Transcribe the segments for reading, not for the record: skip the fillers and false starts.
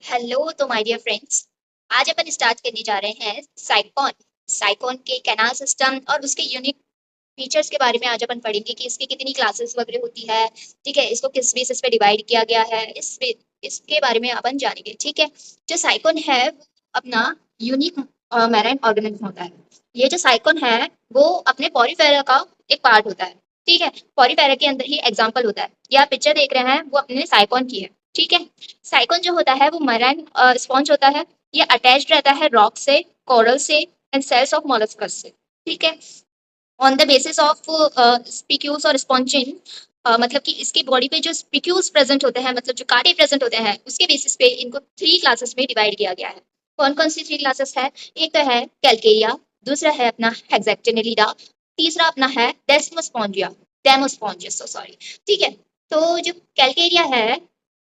Hello तो my dear friends. आज अपन start करने जा रहे हैं साइकॉन। साइकॉन के कैनाल सिस्टम और उसके यूनिक फीचर्स के बारे में आज अपन पढ़ेंगे कि इसकी कितनी क्लासेस वगैरह होती है। ठीक है, इसको किस बेसिस पे डिवाइड किया गया है, इसके बारे में अपन जानेंगे। ठीक है, जो साइकॉन है वो अपना यूनिक मैराइन ऑर्गेनिज्म होता है। ये जो साइकॉन है वो अपने पॉरीफेरा का एक पार्ट होता है। ठीक है, पॉरीफेरा के अंदर ही एग्जाम्पल होता है। ये आप पिक्चर देख रहे हैं वो अपने साइकॉन की है। ठीक है, साइकॉन जो होता है वो मराइन स्पॉन्ज होता है। ये अटैच्ड रहता है रॉक से, कोरल से एंड सेल्स ऑफ मोलस्कस से। ठीक है, on the basis of spicules और स्पॉन्जिन, मतलब कि इसके बॉडी पे जो स्पिक्यूल्स प्रेजेंट होते हैं, मतलब जो कांटे प्रेजेंट होते हैं, उसके बेसिस पे इनको थ्री क्लासेस में डिवाइड किया गया है। कौन कौन सी थ्री क्लासेस है? एक तो है कैलकेरिया, दूसरा है अपना हेक्सेक्टिनेलिडा, तीसरा अपना है डेस्मोस्पोंजिया, डेमोस्पोंजियस, सो सॉरी। ठीक है, तो जो कैलकेरिया है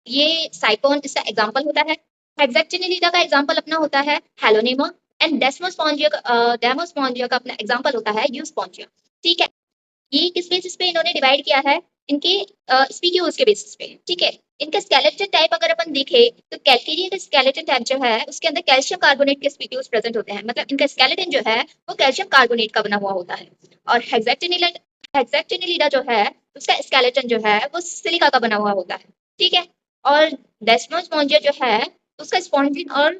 ये साइकोन इसका एग्जांपल होता है। हेक्सेक्टिनिलिडा का एग्जांपल अपना होता है हेलोनेमा एंड डेमोस्पोंजिया का अपना एग्जांपल होता है यूस्पोंजिया। ठीक है, ये किस बेसिस पे इन्होंने डिवाइड किया है? इनके स्पीक्यूल्स के बेसिस पे। ठीक है, इनका स्केलेटन टाइप अगर अपन देखें तो कैलकेरिया का स्केलेटन टाइप जो है उसके अंदर कैल्शियम कार्बोनेट के स्पीक्यूल्स प्रेजेंट होते हैं, मतलब इनका स्केलेटन जो है वो कैल्शियम कार्बोनेट का बना हुआ होता है। और हेक्सेक्टिनिलिडा जो है उसका स्केलेटन जो है वो सिलिका का बना हुआ होता है। ठीक है, और डेस्मोस्पोंजिया जो है उसका स्पॉन्जिन और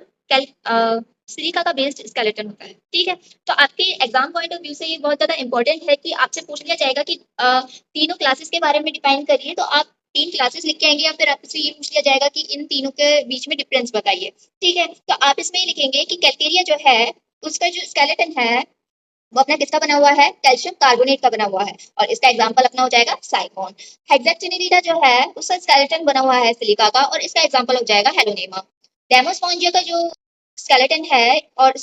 सिलिका का बेस्ड स्केलेटन होता है। ठीक है, तो आपके एग्जाम पॉइंट ऑफ व्यू से ये बहुत ज्यादा इंपॉर्टेंट है कि आपसे पूछ लिया जाएगा कि तीनों क्लासेस के बारे में डिफाइन करिए, तो आप तीन क्लासेस लिख के आएंगे या फिर आपसे ये पूछ लिया जाएगा कि इन तीनों के बीच में डिफरेंस बताइए। ठीक है, तो आप इसमें ये लिखेंगे कि कैलकेरिया जो है उसका जो स्केलेटन है वो अपना किसका बना हुआ है? कैल्शियम कार्बोनेट का बना हुआ है, और इसका एग्जांपल अपना हो जाएगा साइकोन। हेक्सेक्टिनिलिडा जो है उसका स्केलेटन बना हुआ है सिलिका का, और इसका एग्जांपल हो जाएगा हेलोनेमा। डेमोस्पोंजिया का जो स्केलेटन है और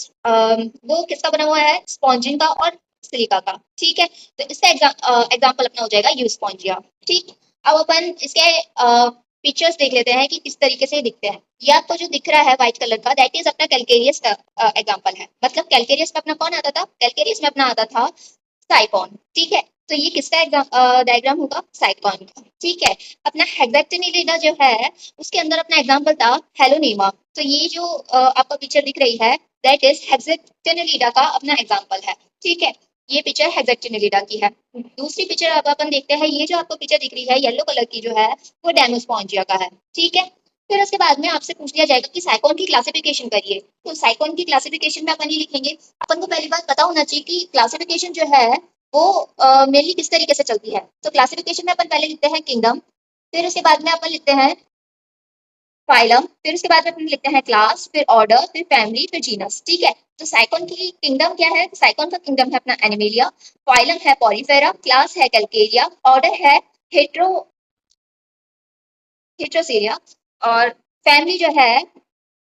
वो किसका बना हुआ है? स्पॉन्जिन का और सिलिका का। ठीक है, तो इसका एग्जांपल अपना हो जाएगा यूस्पोंजिया। ठीक, अब अपन इसके पिक्चर्स देख लेते हैं कि किस तरीके से दिखते हैं। ये आपको जो दिख रहा है व्हाइट कलर का, दैट इज अपना कैलकेरियस का एग्जांपल है। मतलब कैलकेरियस में अपना कौन आता था? कैलकेरियस में अपना आता था साइकॉन। ठीक है, तो ये किसका डायग्राम होगा? साइकॉन का। ठीक है, अपना हेक्सेक्टिनिलिडा जो है उसके अंदर अपना एग्जांपल था हेलोनीमा। तो ये जो आपको पिक्चर दिख रही है दैट इज हेक्सेक्टिनिलिडा का अपना एग्जांपल है। ठीक है, ये पिक्चर हेक्सेक्टिनिलिडा की है। दूसरी पिक्चर अब अपन देखते हैं, ये जो आपको पिक्चर दिख रही है येलो कलर की जो है वो डेमोस्पोंजिया का है। ठीक है, फिर उसके बाद में आपसे पूछ लिया जाएगा कि साइकॉन की क्लासिफिकेशन करिए। तो साइकॉन की क्लासिफिकेशन में अपन ये लिखेंगे, अपन को पहली बात पता होना चाहिए कि क्लासिफिकेशन जो है वो मेनली किस तरीके से चलती है। तो क्लासिफिकेशन में अपन पहले लिखते हैं किंगडम, फिर उसके बाद में अपन लिखते हैं फाइलम, फिर उसके बाद में अपन लिखते हैं क्लास, फिर ऑर्डर, फिर फैमिली, फिर जीनस। ठीक है, तो साइकॉन की किंगडम क्या है? साइकॉन का किंगडम है अपना एनिमेलिया, फाइलम है पॉलीफेरा, क्लास है कैलकेरिया, ऑर्डर है हेट्रो हेट्रोसीरिया, और फैमिली जो है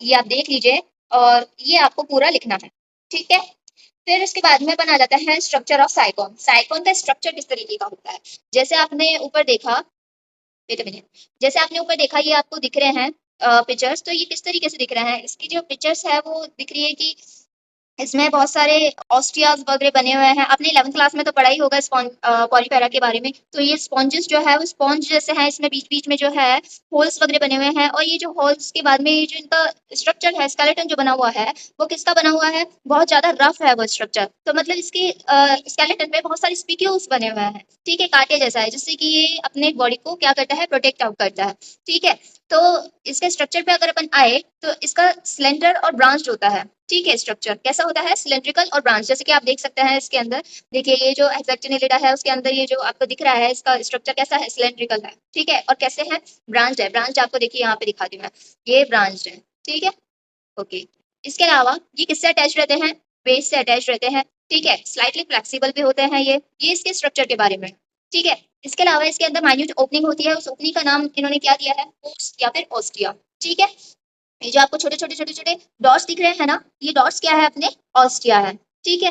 ये आप देख लीजिए, और ये आपको पूरा लिखना है। ठीक है, फिर उसके बाद में अपन आ जाता है स्ट्रक्चर ऑफ साइकॉन। साइकॉन का स्ट्रक्चर किस तरीके का होता है? जैसे आपने ऊपर देखा, वेट अ मिनट, जैसे आपने ऊपर देखा ये आपको दिख रहे हैं पिक्चर्स, तो ये किस तरीके से दिख रहे हैं? इसकी जो पिक्चर्स है वो दिख रही है कि इसमें बहुत सारे ऑस्टियाज वगैरह बने हुए हैं। आपने 11th क्लास में तो पढ़ा ही होगा पॉलीफेरा के बारे में। तो ये स्पॉन्जेस जो है वो स्पॉन्ज जैसे हैं, इसमें बीच बीच में जो है होल्स वगैरह बने हुए हैं, और ये जो होल्स के बाद में ये जो इनका स्ट्रक्चर है, स्केलेटन जो बना हुआ है वो किसका बना हुआ है? बहुत ज्यादा रफ है वो स्ट्रक्चर। तो मतलब इसके स्केलेटन में बहुत सारे स्पिक्यूल्स बने हुए हैं। ठीक है, कांटे जैसा है, जिससे कि ये अपने बॉडी को क्या करता है? प्रोटेक्ट आउट करता है। ठीक है, तो इसके स्ट्रक्चर पे अगर अपन आए तो इसका स्लेंडर और ब्रांच होता है। ठीक है, स्ट्रक्चर कैसा होता है? सिलेंड्रिकल और ब्रांच, जैसे कि आप देख सकते हैं इसके अंदर। देखिए ये जो हेक्सेक्टिनिलिडा है उसके अंदर ये जो आपको दिख रहा है इसका स्ट्रक्चर कैसा है? सिलेंड्रिकल है। ठीक है, और कैसे है? ब्रांच है। ब्रांच आपको देखिए यहाँ पे दिखा दी मैं, ये ब्रांच है। ठीक है, ओके। इसके अलावा ये किससे अटैच रहते हैं? बेस से अटैच रहते हैं। ठीक है, स्लाइटली फ्लेक्सिबल भी होते हैं ये इसके स्ट्रक्चर के बारे में। ठीक है, इसके अलावा इसके अंदर माइन्यूट ओपनिंग होती है, उस ओपनिंग का नाम इन्होंने क्या दिया है? पोस्ट या फिर ओस्टिया। ठीक है, ये जो आपको छोटे छोटे छोटे छोटे डॉट्स दिख रहे हैं ना, ये डॉट्स क्या है? अपने ऑस्टिया है। ठीक है,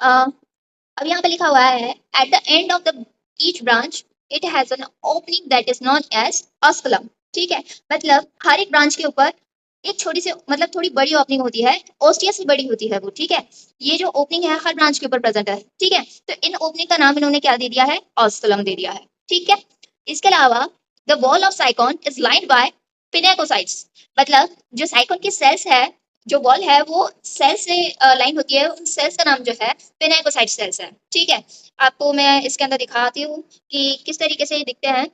अब यहाँ पे लिखा हुआ है at the end of the each branch it has an opening that is known as osculum. ठीक है, मतलब हर एक ब्रांच के ऊपर एक छोटी सी, मतलब थोड़ी बड़ी ओपनिंग होती है, ओस्टिया से बड़ी होती है वो। ठीक है, ये जो ओपनिंग है हर ब्रांच के ऊपर प्रेजेंट है। ठीक है, तो इन ओपनिंग का नाम इन्होंने क्या दे दिया है? ऑस्कुलम दे दिया है। ठीक है, इसके अलावा the wall of sycon is lined by pinacocytes मतलब जो साइकोन की सेल्स है, जो वॉल है वो सेल से लाइन होती है, उन सेल्स का नाम जो है पिनेकोसाइट सेल्स है। ठीक है, आपको मैं इसके अंदर दिखाती हूँ कि किस तरीके से ये दिखते हैं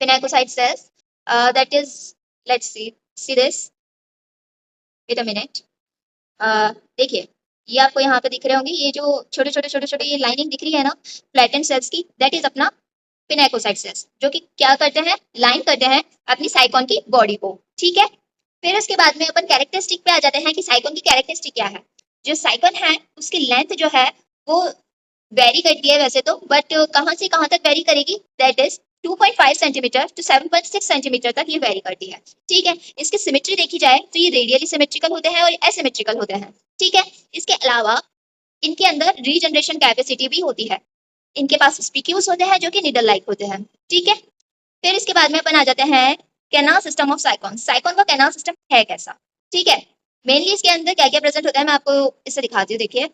pinacocyte cells. That is, let's see this, wait a minute. देखिए, ये आपको यहाँ पे दिख रहे होंगे, ये जो छोटे छोटे ये लाइनिंग दिख रही है ना फ्लैटेंड सेल्स की, दैट इज अपना पिनेकोसाइट सेल्स, जो कि क्या करते हैं, लाइन करते हैं अपनी साइकोन की बॉडी को। ठीक है, फिर उसके बाद में अपन कैरेक्टरिस्टिक पे आ जाते हैं कि साइकोन की कैरेक्टरिस्टिक क्या है। जो साइकोन है उसकी लेंथ जो है वो वेरी करती है वैसे तो, बट कहाँ से कहाँ तक वेरी करेगी, that is 2.5 centimetre to 7.6 centimetre तक ये वेरी करती है। ठीक है, इसकी सिमेट्री देखी जाए तो ये रेडियली सिमेट्रिकल होते हैं और एसिमेट्रिकल होते हैं। ठीक है, इसके अलावा इनके अंदर रीजनरेशन कैपेसिटी भी होती है। इनके पास स्पीक्यूल्स होते हैं जो कि निडल लाइक होते हैं। ठीक है, फिर इसके बाद में अपन आ जाते हैं कैनाल सिस्टम ऑफ साइकॉन। साइकॉन का कैनाल सिस्टम है कैसा। ठीक है, मेनली इसके अंदर क्या क्या प्रेजेंट होता है मैं आपको इससे दिखाती हूँ। देखिए,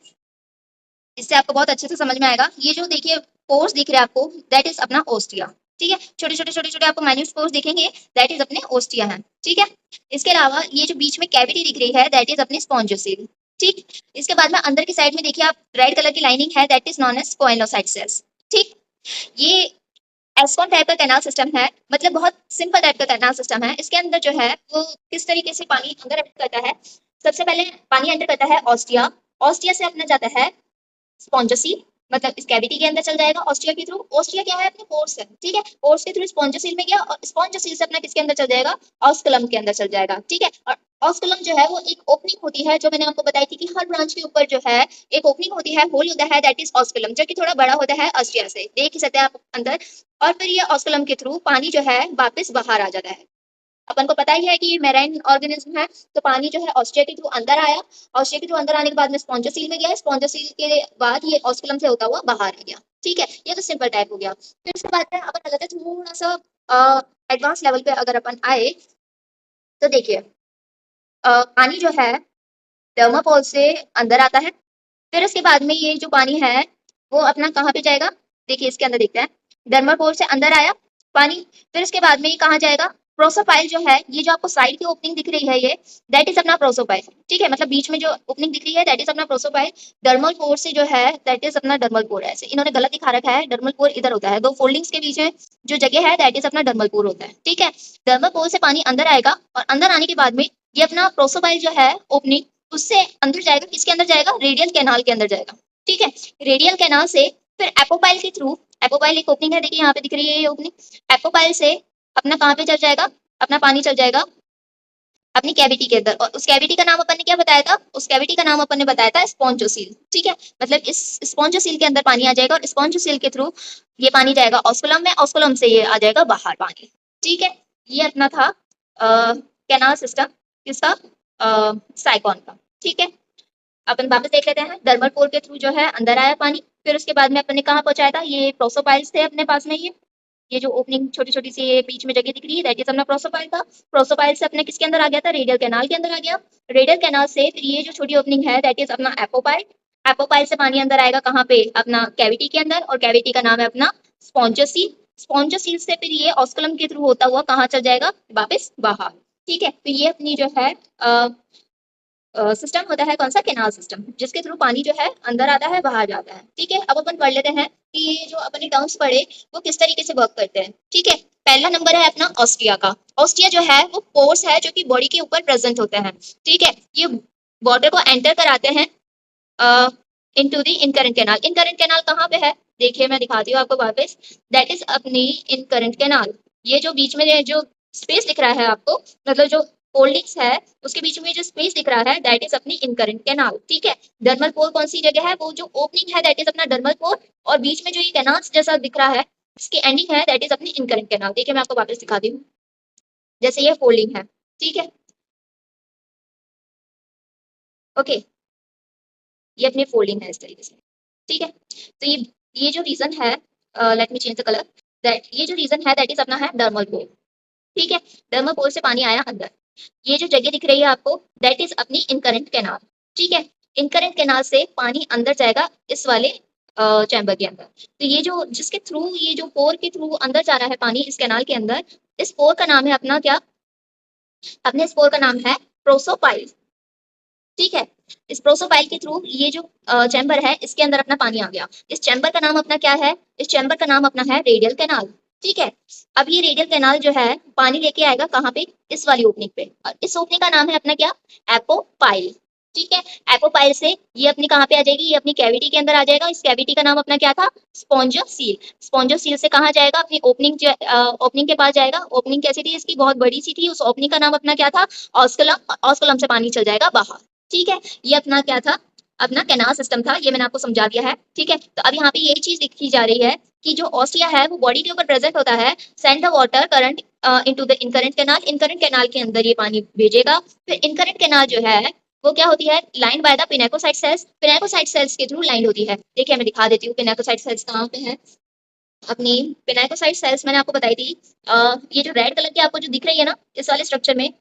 इससे आपको बहुत अच्छे से समझ में आएगा। ये जो देखिए पोर्स दिख रहे हैं आपको, दैट इज अपना ओस्टिया। ठीक है, छोटे छोटे आपको माइन्यूट पोर्स दिखेंगे, दैट इज अपने ओस्टिया है। ठीक है, इसके अलावा ये जो बीच में कैविटी दिख रही है, दैट इज अपनी स्पॉन्जोसिल। ठीक, इसके बाद में अंदर की साइड में देखिए आप रेड कलर की लाइनिंग है, that is known as coenocyte cells. ठीक, ये एस्कॉन टाइप का कैनाल सिस्टम है, मतलब बहुत सिंपल टाइप का कैनाल सिस्टम है। इसके अंदर जो है वो किस तरीके से पानी अंदर एंटर करता है। सबसे पहले पानी एंटर करता है ऑस्टिया, ऑस्टिया से अपना जाता है स्पॉन्जोसील, मतलब इस कैविटी के अंदर चल जाएगा ऑस्टिया के थ्रू। ऑस्टिया क्या है, अपने पोर्स है। ठीक है, पोर्स के थ्रू स्पॉन्जोसील में गया और स्पॉन्जोसील से अपना किसके अंदर चल जाएगा, ऑस्कुलम के अंदर चल जाएगा। ठीक है, और ऑस्कुलम जो है वो एक ओपनिंग होती है, जो मैंने आपको बताई थी कि हर ब्रांच के ऊपर जो है एक ओपनिंग होती है, होल होता है, दैट इज ऑस्कुलम, जो कि थोड़ा बड़ा होता है ऑस्टिया से, देख ही सकते हैं आप अंदर। और फिर ये ऑस्कुलम के थ्रू पानी जो है वापस बाहर आ जाता है। अपन को पता ही है कि ये मेराइन ऑर्गेनिज्म है, तो पानी जो है ऑस्ट्रिया के थ्रू अंदर आया, ऑस्ट्रिया के थ्रू अंदर आने के बाद में स्पॉन्जोसील में गया, स्पॉन्जोसील के बाद ये ऑस्कुलम से होता हुआ बाहर आ गया। ठीक है, ये तो सिंपल टाइप हो गया। फिर उसके बाद में अपन आ जाते हैं थोड़ा सा एडवांस लेवल पे। अगर अपन आए तो देखिए, पानी जो है थर्माकोल से अंदर आता है। फिर उसके बाद में ये जो पानी है वो अपना कहाँ पे जाएगा, देखिए इसके अंदर देखते हैं, डर्मापोर से अंदर आया पानी। फिर इसके बाद में ये कहाँ जाएगा, प्रोसोपाइल जो है, ये जो आपको साइड की ओपनिंग दिख रही है, ये दैट इज अपना प्रोसोपाइल। ठीक है, मतलब बीच में जो ओपनिंग दिख रही है दैट इज अपना प्रोसोपाइल। डर्मल पोर से जो है दैट इज अपना डर्मल पोर है। ऐसे इन्होंने गलत दिखा रखा है, डर्मल पोर इधर होता है, दो फोल्डिंग्स के बीच में जो जगह है दैट इज अपना डर्मल पोर होता है। ठीक है, डर्मल पोर से पानी अंदर आएगा और अंदर आने के बाद में ये अपना प्रोसोपाइल जो है ओपनिंग, उससे अंदर जाएगा, किसके अंदर जाएगा, रेडियल कैनाल के अंदर जाएगा। ठीक है, रेडियल कैनाल से फिर एपोपाइल के थ्रू, एपोपाइल एक ओपनिंग है, देखिए यहाँ पे दिख रही है ये ओपनिंग। एपोपाइल से अपना कहाँ पे चल जाएगा, अपना पानी चल जाएगा अपनी कैविटी के अंदर। और उस कैविटी का नाम अपन ने क्या बताया था, उस कैविटी का नाम अपन ने बताया था स्पॉन्जोसील। ठीक है, मतलब इस स्पॉन्जोसील के अंदर पानी आ जाएगा और स्पॉन्जोसील के थ्रू ये पानी जाएगा ऑस्कुलम में, ऑस्कुलम से ये आ जाएगा बाहर पानी। ठीक है, ये अपना था कैनाल सिस्टम किसका, साइकॉन का। ठीक है, अपन वापस देख लेते हैं, डर्मल पोर के थ्रू जो है अंदर आया पानी। फिर उसके बाद में अपन ने कहाँ पहुंचाया था, ये प्रोसोपाइल्स थे अपने पास में, ये जो ओपनिंग छोटी छोटी सी ये बीच में जगह दिख रही है दैट इज अपना प्रोसोपाइल था। प्रोसोपाइल से अपने किसके अंदर आ गया था, रेडियल कैनाल के अंदर आ गया। रेडियल कैनाल से फिर ये जो छोटी ओपनिंग है दैट इज अपना एपोपाइल। एपोपाइल से पानी अंदर आएगा कहाँ पे, अपना कैविटी के अंदर, और कैविटी का नाम है अपना स्पॉन्जोसील। स्पॉन्जोसील से फिर ये ऑस्कुलम के थ्रू होता हुआ कहाँ चल जाएगा, वापस बाहर। ठीक है, तो ये अपनी जो है सिस्टम होता है कौन सा, कैनाल सिस्टम, जिसके थ्रू पानी जो है अंदर आता है बाहर जाता है। ठीक है, अब अपन पढ़ लेते हैं कि ये जो अपने टर्म्स पढ़े वो किस तरीके से वर्क करते हैं। ठीक है, पहला नंबर है अपना ऑस्टिया का। ऑस्टिया जो है वो पोर्स है जो कि बॉडी के ऊपर प्रेजेंट होते हैं। ठीक है, ये वाटर को एंटर कराते हैं into the incurrent canal. Incurrent canal कहाँ पे है, देखिए मैं दिखाती हूँ आपको वापस, दैट इज अपनी इनकरेंट कैनाल। ये जो बीच में जो स्पेस दिख रहा है आपको, मतलब जो होल्डिंग्स है उसके बीच में जो स्पेस दिख रहा है दैट इज अपनी इनकरेंट कैनाल। ठीक है, डर्मल पोर कौन सी जगह है, वो जो ओपनिंग है दैट इज अपना डर्मल पोर, और बीच में जो ये कैनाल जैसा दिख रहा है इसकी एंडिंग है दैट इज अपनी इनकरेंट कैनाल। देखिए मैं आपको वापस दिखाती हूँ, जैसे ये फोल्डिंग है। ठीक है, ओके, ये अपनी फोल्डिंग है इस तरीके से। ठीक है, तो ये जो रीजन है, let me change the colour, that ये जो रीजन है दैट इज अपना है डर्मल पोर। ठीक है, डर्मल पोर से पानी आया अंदर, ये जो जगह दिख रही है आपको दैट इज अपनी इनकरेंट कैनाल। ठीक है, इनकरेंट कैनाल से पानी अंदर जाएगा इस वाले चैम्बर के अंदर। तो ये जो जिसके थ्रू ये जो पोर के थ्रू अंदर जा रहा है पानी इस कैनाल के अंदर, इस पोर का नाम है अपना क्या, अपने स्पोर का नाम है प्रोसोपाइल। ठीक है, इस प्रोसोपाइल के थ्रू ये जो चैम्बर है इसके अंदर अपना पानी आ गया। इस चैम्बर का नाम अपना क्या है? इस चैम्बर का नाम अपना है रेडियल कैनाल। ठीक है, अब ये रेडियल कैनाल जो है पानी लेके आएगा कहाँ पे? इस वाली ओपनिंग पे, और इस ओपनिंग का नाम है अपना क्या? एपोपाइल। ठीक है, एपोपाइल से ये अपनी कहाँ पे आ जाएगी? ये अपनी कैविटी के अंदर आ जाएगा। इस कैविटी का नाम अपना क्या था? स्पॉन्जोसील। स्पॉन्जोसील से कहाँ जाएगा? अपनी ओपनिंग ओपनिंग के पास जाएगा। ओपनिंग कैसी थी इसकी? बहुत बड़ी सी थी। उस ओपनिंग का नाम अपना क्या था? ऑस्कुलम। ऑस्कुलम से पानी चल जाएगा बाहर। ठीक है, ये अपना क्या था? अपना कैनाल सिस्टम था, ये मैंने आपको समझा दिया है। ठीक है, तो अब यहाँ पे यही चीज लिखी जा रही है कि जो ऑस्टिया है वो बॉडी के ऊपर प्रेजेंट होता है, send the water current into the incurrent canal. Incurrent canal के अंदर ये पानी भेजेगा। फिर इनकरेंट कैनाल जो है वो क्या होती है? Line by the pinacocyte cells. Pinacocyte cells के थ्रू लाइन होती है। देखिए मैं दिखा देती हूँ पिनेकोसाइट सेल्स कहाँ पे है। अपनी पिनेकोसाइट सेल्स मैंने आपको बताई थी, ये जो रेड कलर की आपको जो दिख रही है ना इस वाले स्ट्रक्चर में,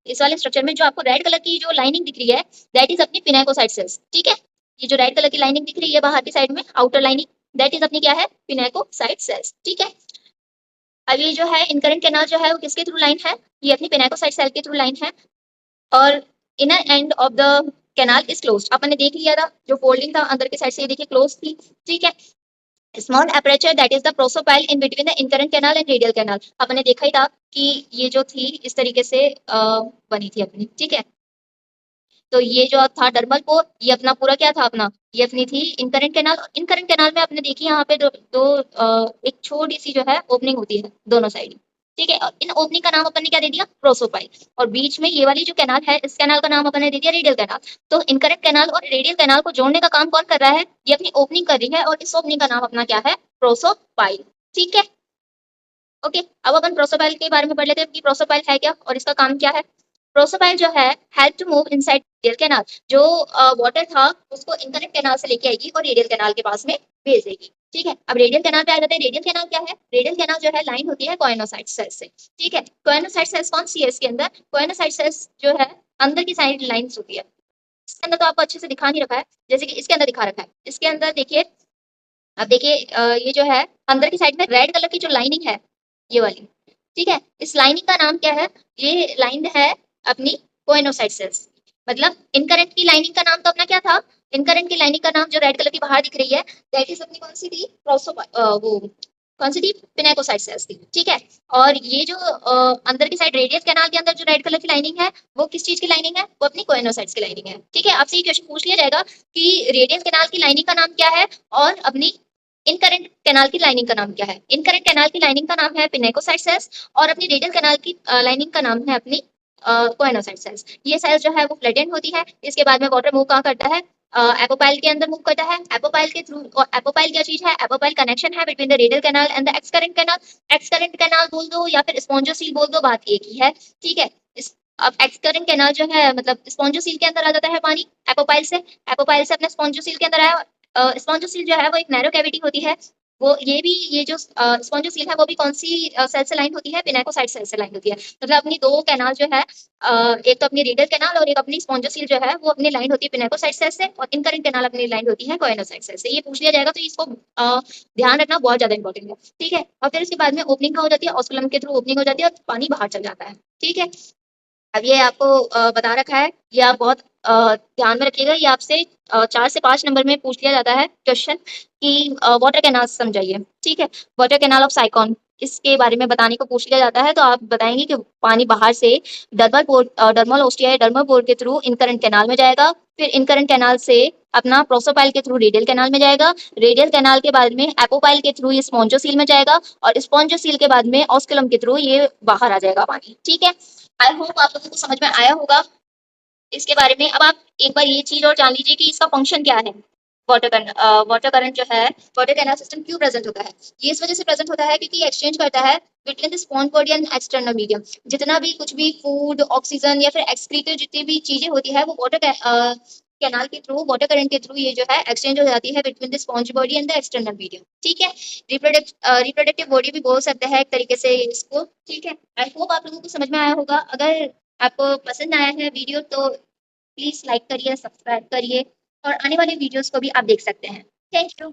इस वाले स्ट्रक्चर में जो आपको रेड कलर की जो लाइनिंग दिख रही है, दैट इज अपनी पिनेकोसाइट सेल्स। ठीक है, ये जो रेड कलर की लाइनिंग दिख रही है बाहर की साइड में, आउटर लाइनिंग, दैट इज अपनी क्या है? Pinacocyte cells. ठीक है, अब ये जो है इनकरेंट कैनाल जो है वो किसके थ्रू लाइन है? ये अपनी पिनेकोसाइट सेल के थ्रू लाइन है। और inner end of the canal is closed. अपन ने देख लिया था जो फोल्डिंग था अंदर की साइड से, ये देखिए क्लोज थी। ठीक है, small aperture that is the prosopyle in between the incurrent canal and radial canal. अपन ने देखा ही था कि ये जो थी इस तरीके से बनी थी अपनी। ठीक है, तो ये जो था डर्मल पोर, ये अपना पूरा क्या था अपना? ये अपनी थी इनकरेंट कैनाल। इनकरेंट कैनाल में आपने देखी यहाँ पे एक छोटी सी जो है ओपनिंग होती है दोनों साइड। ठीक है, और इन ओपनिंग का नाम अपन ने क्या दे दिया? प्रोसोपाइल। और बीच में ये वाली जो कैनाल है इस कैनाल का नाम अपन ने दे दिया रेडियल कैनाल। तो इनकरेंट कैनाल और रेडियल कैनाल को जोड़ने का काम कौन कर रहा है? ये अपनी ओपनिंग कर रही है, और इस ओपनिंग का नाम अपना क्या है? प्रोसोपाइल। ठीक है, ओके, अब अपन प्रोसोपाइल के बारे में पढ़ लेते हैं कि प्रोसोपाइल है क्या और इसका काम क्या है। प्रोसोपाइल जो है help to move inside radial canal. जो वाटर था उसको इनकरेंट कैनाल से लेके आएगी और रेडियल कैनाल के पास में भेज देगी। ठीक है, अब रेडियल कैनाल पे आ जाते हैं। रेडियल कैनाल क्या है? रेडियल कैनाल जो है लाइन होती है कोएनोसाइट सेल्स से। ठीक है, कोएनोसाइट सेल्स कौन सी है इसके अंदर? कोएनोसाइट सेल्स जो है अंदर की साइड लाइंस होती है। इसके अंदर तो आपको अच्छे से दिखा नहीं रखा है, जैसे कि इसके अंदर दिखा रखा है। इसके अंदर देखिए, अब देखिए ये जो है अंदर की साइड में रेड कलर की जो लाइनिंग है ये वाली। ठीक है, इस लाइनिंग का नाम क्या है? ये लाइन है अपनी कोएनोसाइट सेल्स। मतलब इनकरेंट की लाइनिंग का नाम तो अपना क्या था? इनकरेंट की लाइनिंग का नाम जो रेड कलर की बाहर दिख रही है, दैट इज अपनी कौन सी थी? वो कौन सी थी? पिनेकोसाइट सेल्स थी। ठीक है, और ये जो अंदर की साइड रेडियल कैनाल के अंदर जो रेड कलर की लाइनिंग है वो किस चीज की लाइनिंग है? वो अपनी कोएनोसाइट्स की लाइनिंग है। ठीक है, आपसे ये क्वेश्चन पूछ लिया जाएगा कि रेडियल कैनाल की लाइनिंग का नाम क्या है और अपनी इनकरेंट कैनाल की लाइनिंग का नाम क्या है? इनकरेंट कैनाल की लाइनिंग का नाम है पिनेकोसाइट सेल्स, और अपनी रेडियल कैनाल की लाइनिंग का नाम है अपनी कोएनोसाइट सेल्स। ये सेल्स जो है वो फ्लैटेंड होती है। इसके बाद में वाटर मूव कहाँ करता है? एपोपाइल के अंदर मूव करता है। एपोपाइल के थ्रू, और एपोपाइल क्या चीज है? एपोपाइल कनेक्शन है between the radial canal and the excurrent canal. Excurrent canal बोल दो या फिर स्पॉन्जोसील बोल दो, बात एक ही है। ठीक है, अब एक्सकरेंट कैनाल जो है मतलब स्पॉन्जोसील के अंदर आ जाता है पानी एपोपाइल से। एपोपाइल से अपने स्पॉन्जोसील के अंदर आया। स्पॉन्जोसील जो है वो एक नैरो कैविटी होती है। वो ये भी, ये जो स्पॉन्जोसील है वो भी कौन सी सेल से लाइन होती है? पिनेकोसाइट सेल से लाइन होती है। मतलब अपनी दो कैनाल जो है, एक तो अपनी रेडियल कैनाल और एक अपनी स्पॉन्जोसील जो है वो अपनी लाइन होती है पिनेकोसाइट सेल से, और इनकरेंट कैनाल अपनी लाइन होती है कोएनोसाइट सेल से। ये पूछ लिया जाएगा तो इसको ध्यान रखना बहुत ज्यादा इंपॉर्टेंट है। ठीक है, और फिर इसके बाद में ओपनिंग हो जाती है, ऑस्कुलम के थ्रू ओपनिंग हो जाती है और पानी बाहर चल जाता है। ठीक है, अब ये आपको बता रखा है, ये आप बहुत ध्यान में रखिएगा। ये आपसे 4 से 5 नंबर में पूछ लिया जाता है क्वेश्चन कि वाटर कैनाल समझाइए। ठीक है, वाटर कैनाल ऑफ साइकॉन इसके बारे में बताने को पूछ लिया जाता है, तो आप बताएंगे कि पानी बाहर से डर्मल ओस्टिया या डर्मल पोर के थ्रू इनकरेंट कैनाल में जाएगा। फिर इनकरेंट कैनाल से अपना प्रोसोपाइल के थ्रू रेडियल कैनाल में जाएगा। रेडियल कैनाल के बाद में एपोपाइल के थ्रू ये स्पॉन्जोसील में जाएगा, और स्पॉन्जोसील के बाद में ऑस्कुलम के थ्रू ये बाहर आ जाएगा पानी। ठीक है, आई होप आप लोगों को समझ में आया होगा इसके बारे में। अब आप एक बार ये चीज और जान लीजिए कि इसका फंक्शन क्या है। वाटर करंट जो है, वाटर कैनाल सिस्टम क्यों प्रेजेंट होता है? ये इस वजह से प्रेजेंट होता है क्योंकि एक्सचेंज करता है between the spawn body and external medium. जितना भी कुछ भी फूड, ऑक्सीजन या फिर एक्सक्रीटिव जितनी भी चीजें होती है वो वाटर कैनाल के थ्रू, वाटर करंट के थ्रू ये जो है एक्सचेंज हो जाती है between the sponge body and the external medium. ठीक है, रिप्रोडक्टिव बॉडी भी बोल सकते हैं एक तरीके से इसको। ठीक है, आई होप आप लोगों को समझ में आया होगा। अगर आपको पसंद आया है वीडियो तो प्लीज लाइक करिए, सब्सक्राइब करिए, और आने वाले वीडियोस को भी आप देख सकते हैं। Thank you.